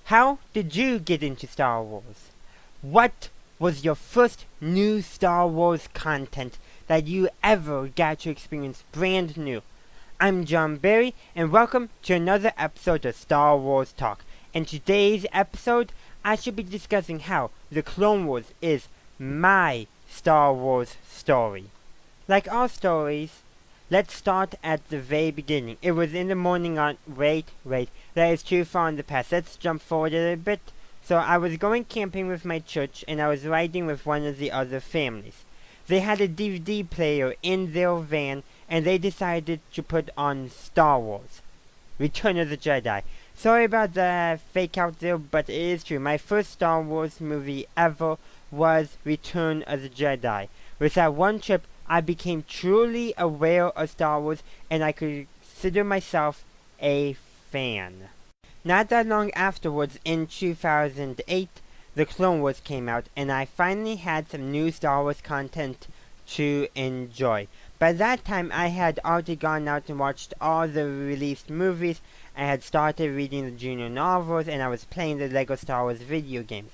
How did you get into Star Wars? What was your first new Star Wars content that you ever got to experience brand new? I'm Jon Berry, and welcome to another episode of Star Wars Talk. In today's episode, I shall be discussing how The Clone Wars is my Star Wars story. Like all stories, let's start at the very beginning. It was in the morning on... Wait, that is too far in the past. Let's jump forward a little bit. So I was going camping with my church, and I was riding with one of the other families. They had a DVD player in their van, and they decided to put on Star Wars, Return of the Jedi. Sorry about the fake out there, but it is true. My first Star Wars movie ever was Return of the Jedi. With that one trip, I became truly aware of Star Wars, and I consider myself a fan. Not that long afterwards, in 2008, The Clone Wars came out, and I finally had some new Star Wars content to enjoy. By that time, I had already gone out and watched all the released movies. I had started reading the junior novels, and I was playing the LEGO Star Wars video games.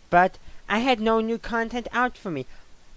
But I had no new content out for me.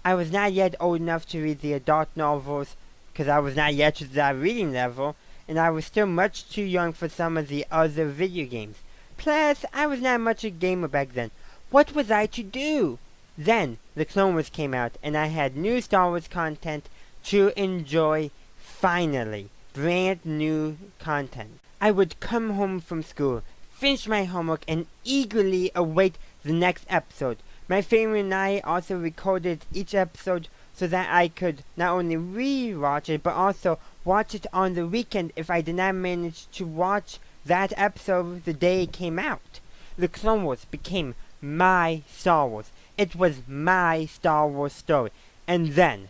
I was not yet old enough to read the adult novels, because I was not yet to that reading level, and I was still much too young for some of the other video games. Plus, I was not much a gamer back then. What was I to do? Then, The Clone Wars came out, and I had new Star Wars content to enjoy, finally. Brand new content. I would come home from school, finish my homework, and eagerly await the next episode. My family and I also recorded each episode so that I could not only re-watch it, but also watch it on the weekend if I did not manage to watch that episode the day it came out. The Clone Wars became my Star Wars. It was my Star Wars story. And then,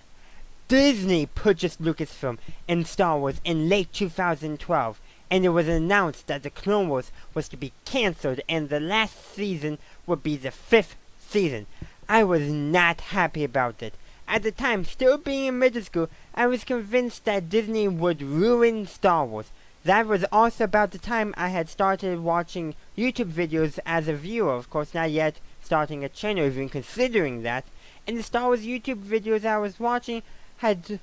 Disney purchased Lucasfilm and Star Wars in late 2012, and it was announced that The Clone Wars was to be cancelled and the last season would be the 5th season. I was not happy about it. At the time, still being in middle school, I was convinced that Disney would ruin Star Wars. That was also about the time I had started watching YouTube videos as a viewer, of course not yet starting a channel, even considering that. And the Star Wars YouTube videos I was watching had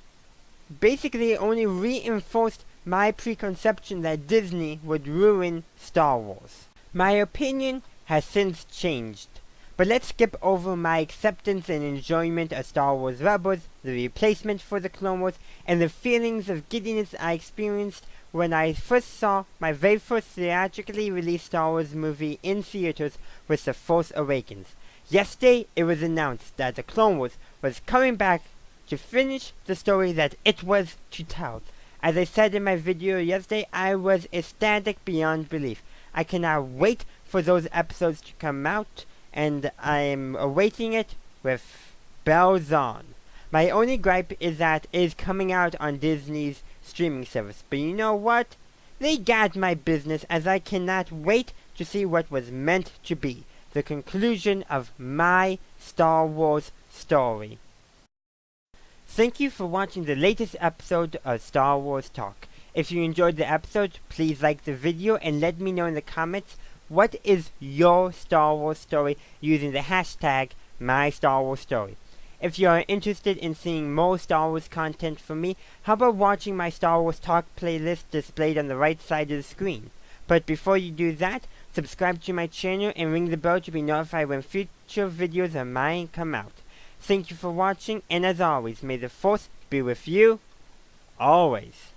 basically only reinforced my preconception that Disney would ruin Star Wars. My opinion has since changed. But let's skip over my acceptance and enjoyment of Star Wars Rebels, the replacement for The Clone Wars, and the feelings of giddiness I experienced when I first saw my very first theatrically released Star Wars movie in theaters with The Force Awakens. Yesterday, it was announced that The Clone Wars was coming back to finish the story that it was to tell. As I said in my video yesterday, I was ecstatic beyond belief. I cannot wait for those episodes to come out, and I'm awaiting it with bells on. My only gripe is that it is coming out on Disney's streaming service. But you know what? They got my business, as I cannot wait to see what was meant to be. The conclusion of my Star Wars story. Thank you for watching the latest episode of Star Wars Talk. If you enjoyed the episode, please like the video and let me know in the comments what is your Star Wars story using the hashtag #MyStarWarsStory. If you are interested in seeing more Star Wars content from me, how about watching my Star Wars Talk playlist displayed on the right side of the screen? But before you do that, subscribe to my channel and ring the bell to be notified when future videos of mine come out. Thank you for watching, and as always, may the Force be with you always.